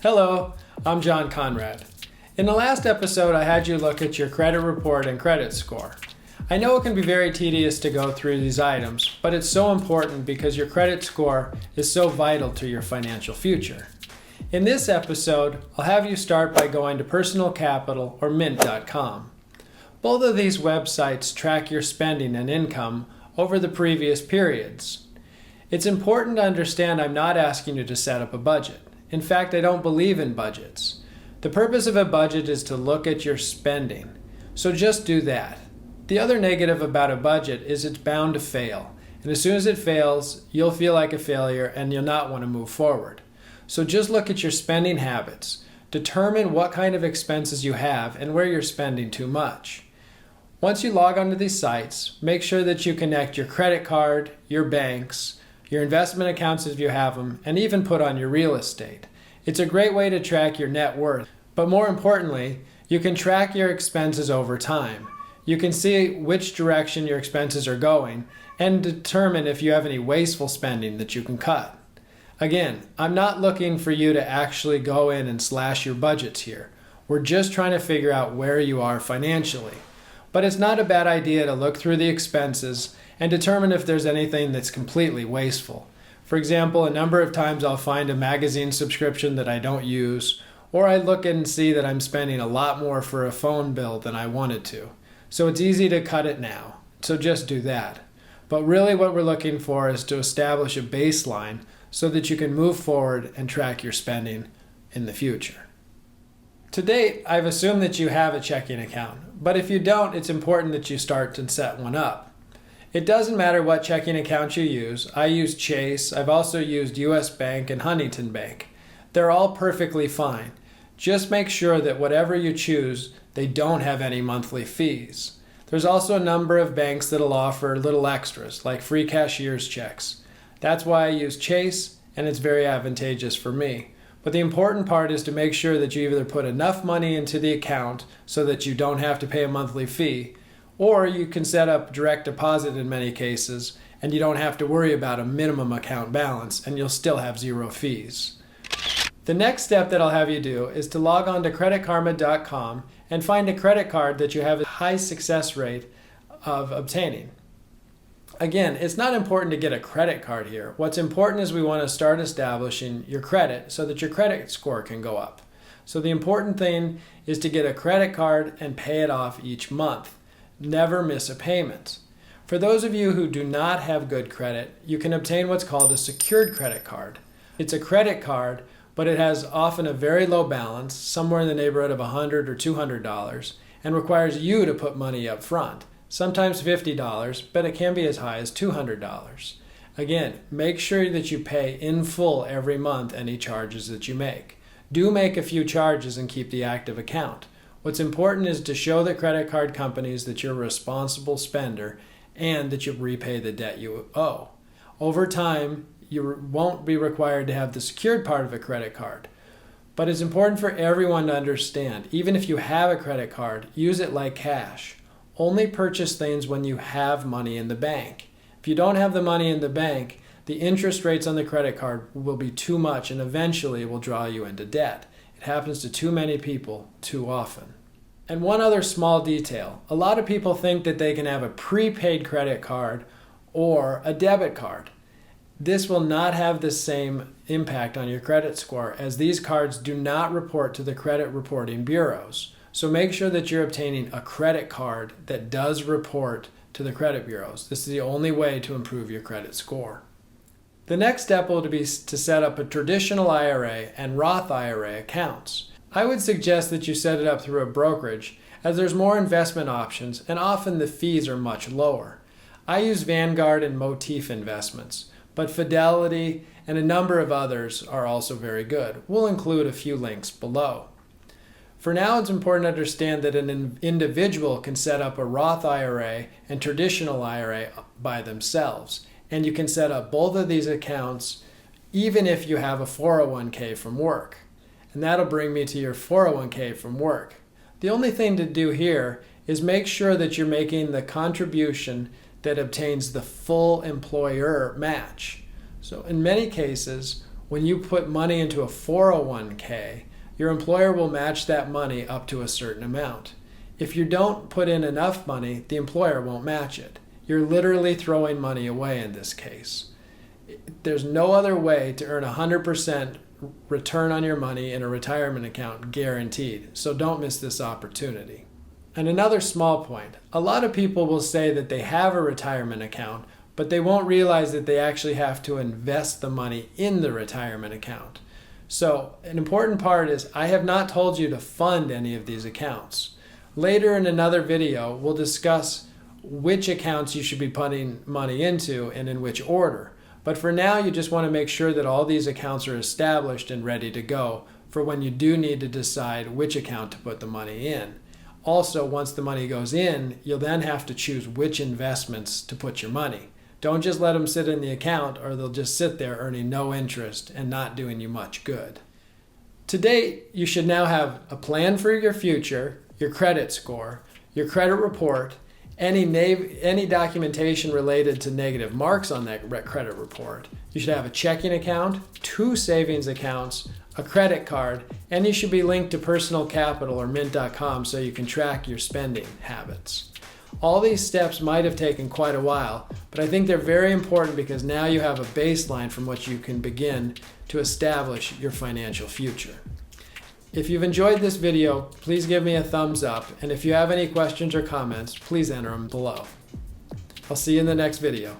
Hello, I'm John Conrad. In the last episode, I had you look at your credit report and credit score. I know it can be very tedious to go through these items, but it's so important because your credit score is so vital to your financial future. In this episode, I'll have you start by going to Personal Capital or Mint.com. Both of these websites track your spending and income over the previous periods. It's important to understand I'm not asking you to set up a budget. In fact, I don't believe in budgets. The purpose of a budget is to look at your spending. So just do that. The other negative about a budget is it's bound to fail. And as soon as it fails, you'll feel like a failure and you'll not want to move forward. So just look at your spending habits. Determine what kind of expenses you have and where you're spending too much. Once you log onto these sites, make sure that you connect your credit card, your banks, your investment accounts if you have them, and even put on your real estate. It's a great way to track your net worth, but more importantly, you can track your expenses over time. You can see which direction your expenses are going and determine if you have any wasteful spending that you can cut. Again, I'm not looking for you to actually go in and slash your budgets here. We're just trying to figure out where you are financially. But it's not a bad idea to look through the expenses and determine if there's anything that's completely wasteful. For example, a number of times I'll find a magazine subscription that I don't use, or I look and see that I'm spending a lot more for a phone bill than I wanted to. So it's easy to cut it now. So just do that. But really what we're looking for is to establish a baseline so that you can move forward and track your spending in the future. To date, I've assumed that you have a checking account, but if you don't, it's important that you start to set one up. It doesn't matter what checking account you use. I use Chase. I've also used US Bank and Huntington Bank. They're all perfectly fine. Just make sure that whatever you choose, they don't have any monthly fees. There's also a number of banks that'll offer little extras, like free cashier's checks. That's why I use Chase, and it's very advantageous for me. But the important part is to make sure that you either put enough money into the account so that you don't have to pay a monthly fee, or you can set up direct deposit in many cases, and you don't have to worry about a minimum account balance, and you'll still have zero fees. The next step that I'll have you do is to log on to creditkarma.com and find a credit card that you have a high success rate of obtaining. Again, it's not important to get a credit card here. What's important is we want to start establishing your credit so that your credit score can go up. So the important thing is to get a credit card and pay it off each month. Never miss a payment. For those of you who do not have good credit, you can obtain what's called a secured credit card. It's a credit card, but it has often a very low balance, somewhere in the neighborhood of $100 or $200, and requires you to put money up front. Sometimes $50, but it can be as high as $200. Again, make sure that you pay in full every month any charges that you make. Do make a few charges and keep the active account. What's important is to show the credit card companies that you're a responsible spender and that you repay the debt you owe. Over time, you won't be required to have the secured part of a credit card. But it's important for everyone to understand, even if you have a credit card, use it like cash. Only purchase things when you have money in the bank. If you don't have the money in the bank, the interest rates on the credit card will be too much and eventually it will draw you into debt. It happens to too many people too often. And one other small detail. A lot of people think that they can have a prepaid credit card or a debit card. This will not have the same impact on your credit score as these cards do not report to the credit reporting bureaus. So make sure that you're obtaining a credit card that does report to the credit bureaus. This is the only way to improve your credit score. The next step will be to set up a traditional IRA and Roth IRA accounts. I would suggest that you set it up through a brokerage as there's more investment options and often the fees are much lower. I use Vanguard and Motif investments, but Fidelity and a number of others are also very good. We'll include a few links below. For now, it's important to understand that an individual can set up a Roth IRA and traditional IRA by themselves, and you can set up both of these accounts even if you have a 401k from work. And that'll bring me to your 401k from work. The only thing to do here is make sure that you're making the contribution that obtains the full employer match. So in many cases, When you put money into a 401k, your employer will match that money up to a certain amount. If you don't put in enough money, the employer won't match it. You're literally throwing money away in this case. There's no other way to earn 100% return on your money in a retirement account guaranteed, so don't miss this opportunity. And another small point, a lot of people will say that they have a retirement account, but they won't realize that they actually have to invest the money in the retirement account. So an important part is I have not told you to fund any of these accounts. Later in another video, we'll discuss which accounts you should be putting money into and in which order. But for now, you just want to make sure that all these accounts are established and ready to go for when you do need to decide which account to put the money in. Also, once the money goes in, you'll then have to choose which investments to put your money. Don't just let them sit in the account or they'll just sit there earning no interest and not doing you much good. To date, you should now have a plan for your future, your credit score, your credit report, any documentation related to negative marks on that credit report. You should have a checking account, 2 savings accounts, a credit card, and you should be linked to Personal Capital or Mint.com so you can track your spending habits. All these steps might have taken quite a while, but I think they're very important because now you have a baseline from which you can begin to establish your financial future. If you've enjoyed this video, please give me a thumbs up, and if you have any questions or comments, please enter them below. I'll see you in the next video.